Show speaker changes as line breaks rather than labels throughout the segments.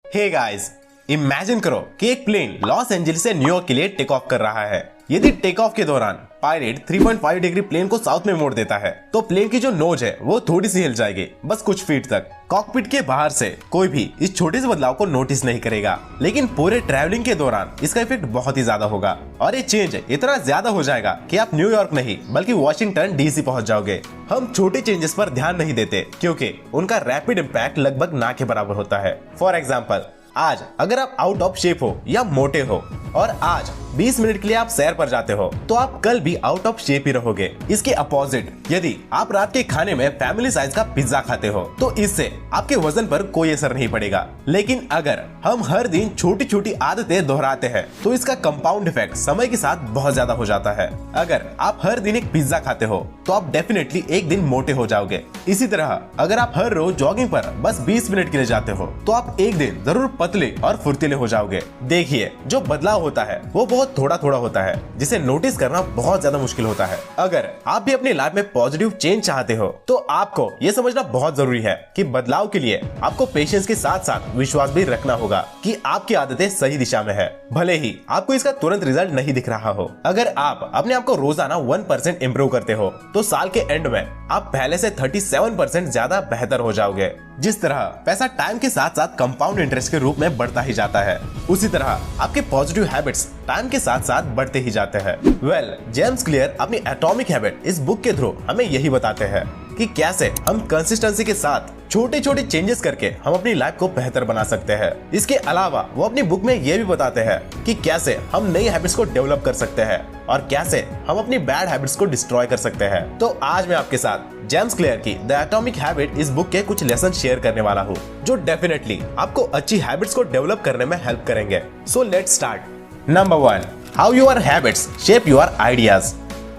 Hey guys, imagine करो कि एक प्लेन लॉस एंजलिस से न्यूयॉर्क के लिए टेक ऑफ कर रहा है। यदि टेक ऑफ के दौरान पायलट 3.5 डिग्री प्लेन को साउथ में मोड़ देता है तो प्लेन की जो नोज है वो थोड़ी सी हिल जाएगी, बस कुछ फीट तक। कॉकपिट के बाहर से कोई भी इस छोटे से बदलाव को नोटिस नहीं करेगा, लेकिन पूरे ट्रैवलिंग के दौरान इसका इफेक्ट बहुत ही ज्यादा होगा और ये चेंज इतना ज्यादा हो जाएगा कि आप न्यूयॉर्क नहीं बल्कि वॉशिंगटन डीसी पहुंच जाओगे। हम छोटे चेंजेस पर ध्यान नहीं देते क्योंकि उनका रैपिड इम्पैक्ट लगभग ना के बराबर होता है। फॉर एग्जाम्पल, आज अगर आप आउट ऑफ शेप हो या मोटे हो और आज 20 मिनट के लिए आप सैर पर जाते हो तो आप कल भी आउट ऑफ शेप ही रहोगे। इसके अपोजिट, यदि आप रात के खाने में फैमिली साइज का पिज्जा खाते हो तो इससे आपके वजन पर कोई असर नहीं पड़ेगा, लेकिन अगर हम हर दिन छोटी छोटी आदतें दोहराते हैं तो इसका कंपाउंड इफेक्ट समय के साथ बहुत ज्यादा हो जाता है। अगर आप हर दिन एक पिज्जा खाते हो तो आप डेफिनेटली एक दिन मोटे हो जाओगे। इसी तरह अगर आप हर रोज जॉगिंग पर बस 20 मिनट के लिए जाते हो तो आप एक दिन जरूर पतले और फुर्तीले हो जाओगे। देखिए, जो बदलाव होता है वो बहुत थोड़ा थोड़ा होता है, जिसे नोटिस करना बहुत ज्यादा मुश्किल होता है। अगर आप भी अपनी लाइफ में पॉजिटिव चेंज चाहते हो तो आपको ये समझना बहुत जरूरी है कि बदलाव के लिए आपको पेशेंस के साथ साथ विश्वास भी रखना होगा कि आपकी आदतें सही दिशा में है, भले ही आपको इसका तुरंत रिजल्ट नहीं दिख रहा हो। अगर आप अपने आप को रोजाना 1% इम्प्रूव करते हो तो साल के एंड में आप पहले से 37% ज्यादा बेहतर हो जाओगे। जिस तरह पैसा टाइम के साथ साथ कंपाउंड इंटरेस्ट के रूप में बढ़ता ही जाता है, उसी तरह आपके पॉजिटिव हैबिट्स टाइम के साथ साथ बढ़ते ही जाते हैं। जेम्स क्लियर अपनी एटॉमिक हैबिट इस बुक के थ्रू हमें यही बताते हैं कि कैसे हम कंसिस्टेंसी के साथ छोटे छोटे चेंजेस करके हम अपनी लाइफ को बेहतर बना सकते हैं। इसके अलावा वो अपनी बुक में ये भी बताते हैं कि कैसे हम नई हैबिट्स को डेवलप कर सकते हैं और कैसे हम अपनी बैड हैबिट्स को डिस्ट्रॉय कर सकते हैं। तो आज मैं आपके साथ जेम्स क्लियर की द एटॉमिक हैबिट इस बुक के कुछ लेसन शेयर करने वाला हूँ जो डेफिनेटली आपको अच्छी हैबिट्स को डेवलप करने में हेल्प करेंगे। So let's start. Number 1, how your habits shape your ideas.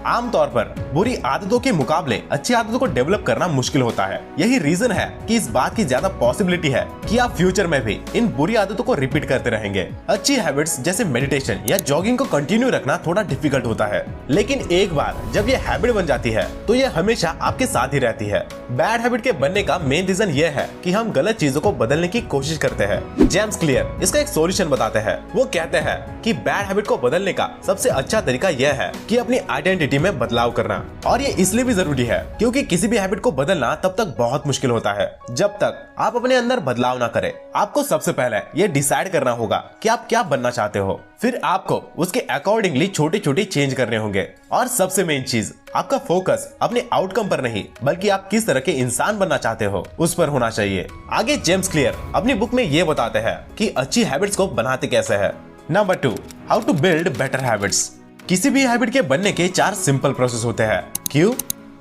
आमतौर पर बुरी आदतों के मुकाबले अच्छी आदतों को डेवलप करना मुश्किल होता है। यही रीजन है कि इस बात की ज्यादा पॉसिबिलिटी है कि आप फ्यूचर में भी इन बुरी आदतों को रिपीट करते रहेंगे। अच्छी हैबिट्स जैसे मेडिटेशन या जॉगिंग को कंटिन्यू रखना थोड़ा डिफिकल्ट होता है, लेकिन एक बार जब ये हैबिट बन जाती है तो ये हमेशा आपके साथ ही रहती है। बैड हैबिट के बनने का मेन रीजन ये है कि हम गलत चीजों को बदलने की कोशिश करते हैं। जेम्स क्लियर इसका एक सॉल्यूशन बताते हैं। वो कहते हैं कि बैड हैबिट को बदलने का सबसे अच्छा तरीका यह है कि अपनी आइडेंटिटी में बदलाव करना, और ये इसलिए भी जरूरी है क्योंकि किसी भी हैबिट को बदलना तब तक बहुत मुश्किल होता है जब तक आप अपने अंदर बदलाव ना करें। आपको सबसे पहले ये डिसाइड करना होगा कि आप क्या बनना चाहते हो, फिर आपको उसके अकॉर्डिंगली छोटे छोटे चेंज करने होंगे, और सबसे मेन चीज आपका फोकस अपने आउटकम पर नहीं बल्कि आप किस तरह के इंसान बनना चाहते हो उस पर होना चाहिए। आगे जेम्स क्लियर अपनी बुक में ये बताते हैं कि अच्छी हैबिट्स को बनाते कैसे है। Number 2, how to build better habits. किसी भी हैबिट के बनने के 4 सिंपल प्रोसेस होते हैं: Q,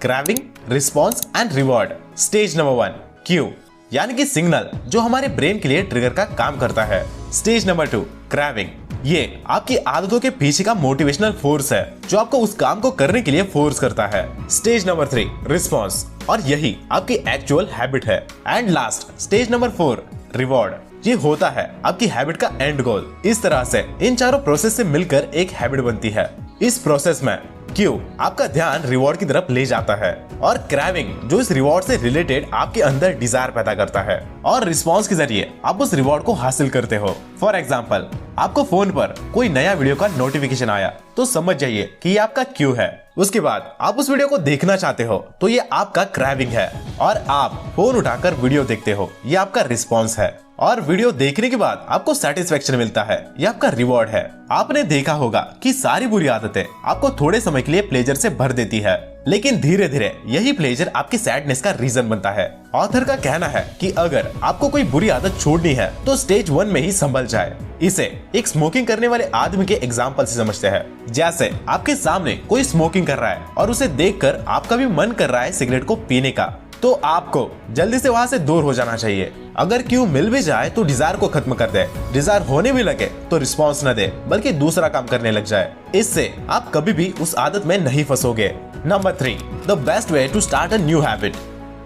craving, response and reward. Stage number 1, Q यानी कि सिग्नल जो हमारे ब्रेन के लिए ट्रिगर का काम करता है। स्टेज नंबर 2, क्रेविंग, ये आपकी आदतों के पीछे का मोटिवेशनल फोर्स है जो आपको उस काम को करने के लिए फोर्स करता है। स्टेज नंबर 3, रिस्पॉन्स, और यही आपकी एक्चुअल हैबिट है। And last stage number 4, reward, ये होता है आपकी हैबिट का एंड गोल। इस तरह से इन चारों प्रोसेस से मिलकर एक हैबिट बनती है। इस प्रोसेस में क्यू आपका ध्यान रिवॉर्ड की तरफ ले जाता है, और क्रेविंग जो इस रिवॉर्ड से रिलेटेड आपके अंदर डिजायर पैदा करता है, और रिस्पॉन्स के जरिए आप उस रिवॉर्ड को हासिल करते हो। फॉर एग्जाम्पल, आपको फोन पर कोई नया वीडियो का नोटिफिकेशन आया तो समझ जाइए कि ये आपका क्यू है। उसके बाद आप उस वीडियो को देखना चाहते हो तो ये आपका क्रेविंग है, और आप फोन उठाकर वीडियो देखते हो, ये आपका रिस्पॉन्स है, और वीडियो देखने के बाद आपको सेटिस्फेक्शन मिलता है, ये आपका रिवॉर्ड है। आपने देखा होगा कि सारी बुरी आदतें आपको थोड़े समय के लिए प्लेजर से भर देती है, लेकिन धीरे धीरे यही प्लेजर आपकी सैडनेस का रीजन बनता है। ऑथर का कहना है कि अगर आपको कोई बुरी आदत छोड़नी है तो स्टेज 1 में ही संभल जाए। इसे एक स्मोकिंग करने वाले आदमी के एग्जाम्पल से समझते हैं। जैसे आपके सामने कोई स्मोकिंग कर रहा है और उसे देखकर आपका भी मन कर रहा है सिगरेट को पीने का, तो आपको जल्दी से वहां से दूर हो जाना चाहिए। अगर क्यू मिल भी जाए तो डिजायर को खत्म कर दे, डिजायर होने भी लगे तो रिस्पॉन्स न दे बल्कि दूसरा काम करने लग जाए। इससे आप कभी भी उस आदत में नहीं फंसोगे। Number 3, the best way to start a new habit.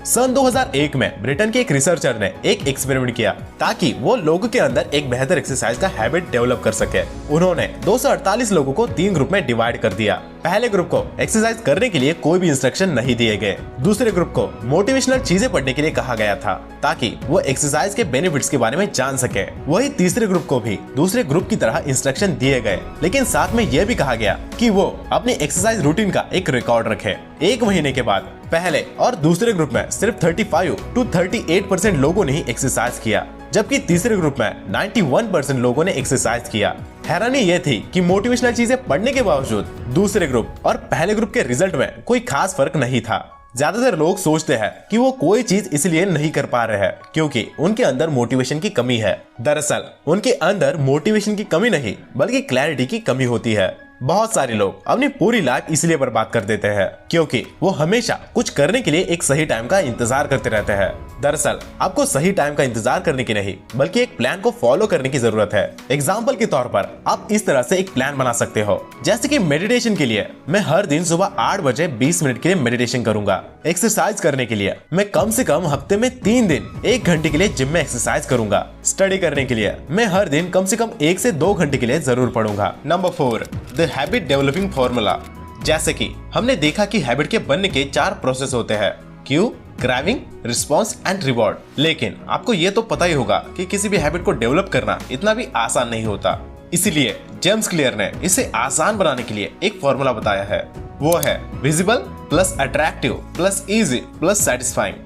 सन 2001 में ब्रिटेन के एक रिसर्चर ने एक एक्सपेरिमेंट किया ताकि वो लोगों के अंदर एक बेहतर एक्सरसाइज का हैबिट डेवलप कर सके। उन्होंने 248 लोगों को 3 ग्रुप में डिवाइड कर दिया। पहले ग्रुप को एक्सरसाइज करने के लिए कोई भी इंस्ट्रक्शन नहीं दिए गए। दूसरे ग्रुप को मोटिवेशनल चीजें पढ़ने के लिए कहा गया था ताकि वो एक्सरसाइज के बेनिफिट्स के बारे में जान सके। वही तीसरे ग्रुप को भी दूसरे ग्रुप की तरह इंस्ट्रक्शन दिए गए, लेकिन साथ में यह भी कहा गया कि वो अपनी एक्सरसाइज रूटीन का एक रिकॉर्ड रखे। 1 महीने के बाद पहले और दूसरे ग्रुप में सिर्फ 35 to 38% लोगों ने ही एक्सरसाइज किया, जबकि तीसरे ग्रुप में 91% लोगों ने एक्सरसाइज किया। हैरानी यह थी कि मोटिवेशनल चीजें पढ़ने के बावजूद दूसरे ग्रुप और पहले ग्रुप के रिजल्ट में कोई खास फर्क नहीं था। ज्यादातर लोग सोचते हैं कि वो कोई चीज इसलिए नहीं कर पा रहे हैं क्योंकि उनके अंदर मोटिवेशन की कमी है। दरअसल उनके अंदर मोटिवेशन की कमी नहीं बल्कि क्लैरिटी की कमी होती है। बहुत सारे लोग अपनी पूरी लाइफ इसलिए बर्बाद कर देते हैं क्योंकि वो हमेशा कुछ करने के लिए एक सही टाइम का इंतजार करते रहते हैं। दरअसल आपको सही टाइम का इंतजार करने की नहीं बल्कि एक प्लान को फॉलो करने की जरूरत है। एग्जाम्पल के तौर पर आप इस तरह से एक प्लान बना सकते हो, जैसे कि मेडिटेशन के लिए मैं हर दिन सुबह 8 बजे 20 मिनट के लिए मेडिटेशन करूंगा। एक्सरसाइज करने के लिए मैं कम से कम हफ्ते में 3 दिन 1 घंटे के लिए जिम में एक्सरसाइज करूंगा। स्टडी करने के लिए मैं हर दिन कम से कम 1 से 2 घंटे के लिए जरूर पढ़ूंगा। Number 4, the habit developing formula. जैसे कि हमने देखा कि हैबिट के बनने के 4 प्रोसेस होते हैं, Q, craving, response and reward. लेकिन आपको ये तो पता ही होगा कि किसी भी हैबिट को डेवलप करना इतना भी आसान नहीं होता। इसीलिए जेम्स क्लियर ने इसे आसान बनाने के लिए एक फॉर्मूला बताया है। वो है visible plus attractive plus easy plus satisfying.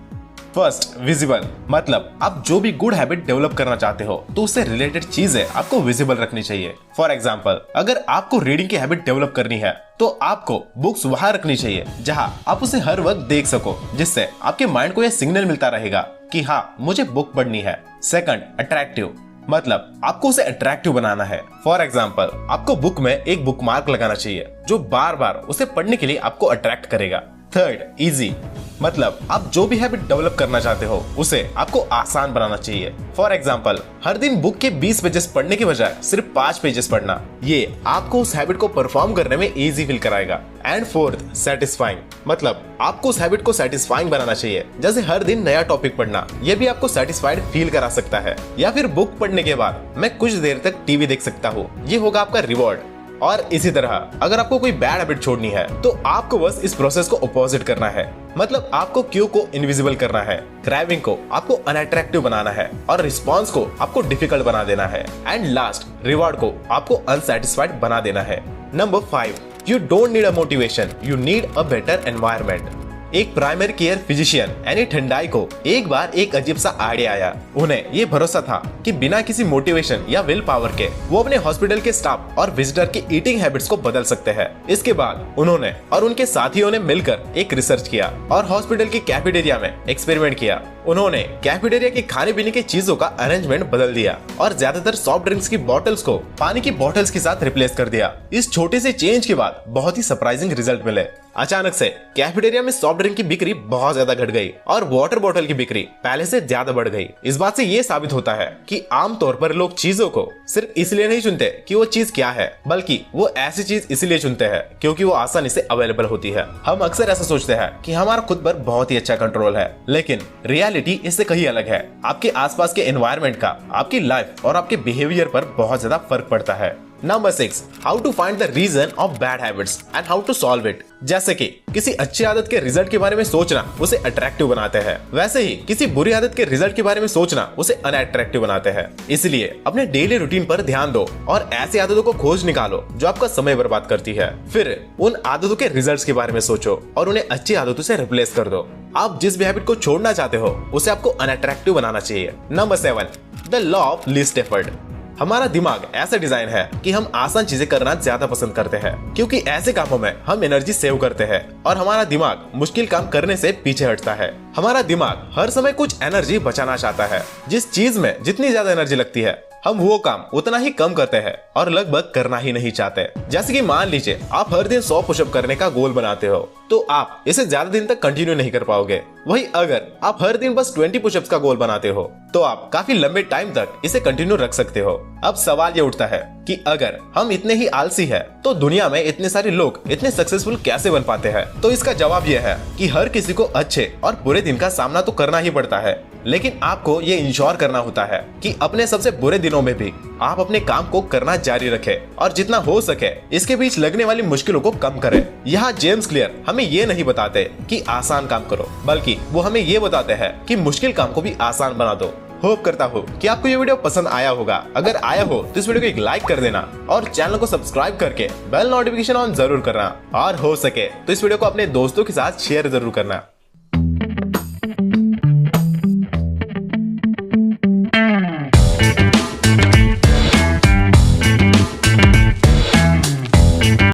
First, visible मतलब आप जो भी गुड हैबिट डेवलप करना चाहते हो तो उससे रिलेटेड चीजें आपको विजिबल रखनी चाहिए। फॉर एग्जांपल, अगर आपको रीडिंग की हैबिट डेवलप करनी है तो आपको बुक्स वहां रखनी चाहिए जहां आप उसे हर वक्त देख सको, जिससे आपके माइंड को यह सिग्नल मिलता रहेगा कि हाँ मुझे बुक पढ़नी है। सेकंड, अट्रैक्टिव मतलब आपको उसे अट्रैक्टिव बनाना है। फॉर एग्जाम्पल, आपको बुक में एक बुक मार्क लगाना चाहिए जो बार बार उसे पढ़ने के लिए आपको अट्रैक्ट करेगा। थर्ड, इजी मतलब आप जो भी हैबिट डेवलप करना चाहते हो उसे आपको आसान बनाना चाहिए। फॉर एग्जाम्पल, हर दिन बुक के 20 पेजेस पढ़ने के बजाय सिर्फ 5 पेजेस पढ़ना, ये आपको उस हैबिट को परफॉर्म करने में इजी फील कराएगा। एंड फोर्थ, सेटिस्फाइंग मतलब आपको उस हैबिट को सेटिस्फाइंग बनाना चाहिए, जैसे हर दिन नया टॉपिक पढ़ना, ये भी आपको सेटिस्फाइड फील करा सकता है। या फिर बुक पढ़ने के बाद मैं कुछ देर तक टीवी देख सकता हूँ, ये होगा आपका रिवॉर्ड। और इसी तरह अगर आपको कोई बैड हैबिट छोड़नी है तो आपको बस इस प्रोसेस को अपोजिट करना है। मतलब आपको क्यू को इनविजिबल करना है, क्रेविंग को आपको अनअट्रैक्टिव बनाना है और रिस्पॉन्स को आपको डिफिकल्ट बना देना है। एंड लास्ट, रिवॉर्ड को आपको अनसैटिस्फाइड बना देना है। Number 5, you don't need a motivation, you need a better environment. एक प्राइमरी केयर फिजिशियन यानी ठंडाई को एक बार एक अजीब सा आइडिया आया। उन्हें ये भरोसा था कि बिना किसी मोटिवेशन या विल पावर के वो अपने हॉस्पिटल के स्टाफ और विजिटर की ईटिंग हैबिट्स को बदल सकते हैं। इसके बाद उन्होंने और उनके साथियों ने मिलकर एक रिसर्च किया और हॉस्पिटल की कैफेटेरिया में एक्सपेरिमेंट किया। उन्होंने कैफेटेरिया के खाने पीने की चीजों का अरेंजमेंट बदल दिया और ज्यादातर सॉफ्ट ड्रिंक्स की बोतल्स को पानी की बोतल्स के साथ रिप्लेस कर दिया। इस छोटे से चेंज के बाद बहुत ही सरप्राइजिंग रिजल्ट मिले। अचानक से कैफेटेरिया में सॉफ्ट ड्रिंक की बिक्री बहुत ज्यादा घट गई और वाटर बोतल की बिक्री पहले से ज्यादा बढ़ गई। इस बात से ये साबित होता है कि आमतौर पर लोग चीजों को सिर्फ इसलिए नहीं चुनते कि वो चीज क्या है, बल्कि वो ऐसी चीज इसलिए चुनते हैं क्योंकि वो आसानी से अवेलेबल होती है। हम अक्सर ऐसा सोचते हैं कि हमारा खुद पर बहुत ही अच्छा कंट्रोल है, लेकिन रियलिटी इससे कहीं अलग है। आपके आसपास के एनवायरनमेंट का आपकी लाइफ और आपके बिहेवियर पर बहुत ज्यादा फर्क पड़ता है। Number 6, how to find the reason of bad habits and how to solve it. जैसे कि किसी अच्छी आदत के रिजल्ट के बारे में सोचना उसे अट्रैक्टिव बनाते हैं, वैसे ही किसी बुरी आदत के रिजल्ट के बारे में सोचना उसे अनअट्रैक्टिव बनाते हैं। इसलिए अपने डेली रूटीन पर ध्यान दो और ऐसी आदतों को खोज निकालो जो आपका समय बर्बाद करती है। फिर उन आदतों के रिजल्ट्स के बारे में सोचो और उन्हें अच्छी आदतों से रिप्लेस कर दो। आप जिस भी हैबिट को छोड़ना चाहते हो उसे आपको अनअट्रैक्टिव बनाना चाहिए। Number 7, the law of least effort. हमारा दिमाग ऐसा डिजाइन है कि हम आसान चीजें करना ज्यादा पसंद करते हैं क्योंकि ऐसे कामों में हम एनर्जी सेव करते हैं और हमारा दिमाग मुश्किल काम करने से पीछे हटता है। हमारा दिमाग हर समय कुछ एनर्जी बचाना चाहता है। जिस चीज में जितनी ज्यादा एनर्जी लगती है हम वो काम उतना ही कम करते हैं और लगभग करना ही नहीं चाहते। जैसे कि मान लीजिए आप हर दिन 100 पुशअप करने का गोल बनाते हो तो आप इसे ज्यादा दिन तक कंटिन्यू नहीं कर पाओगे। वही अगर आप हर दिन बस 20 पुशअप्स का गोल बनाते हो तो आप काफी लंबे टाइम तक इसे कंटिन्यू रख सकते हो। अब सवाल ये उठता है कि अगर हम इतने ही आलसी हैं, तो दुनिया में इतने सारे लोग इतने सक्सेसफुल कैसे बन पाते हैं। तो इसका जवाब यह है कि हर किसी को अच्छे और बुरे दिन का सामना तो करना ही पड़ता है, लेकिन आपको ये इंश्योर करना होता है कि अपने सबसे बुरे दिनों में भी आप अपने काम को करना जारी रखें और जितना हो सके इसके बीच लगने वाली मुश्किलों को कम करें। यहाँ जेम्स क्लियर हमें ये नहीं बताते कि आसान काम करो, बल्कि वो हमें ये बताते हैं कि मुश्किल काम को भी आसान बना दो। होप करता हूँ कि आपको ये वीडियो पसंद आया होगा। अगर आया हो तो इस वीडियो को एक लाइक कर देना और चैनल को सब्सक्राइब करके बेल नोटिफिकेशन ऑन जरूर करना, और हो सके तो इस वीडियो को अपने दोस्तों के साथ शेयर जरूर करना।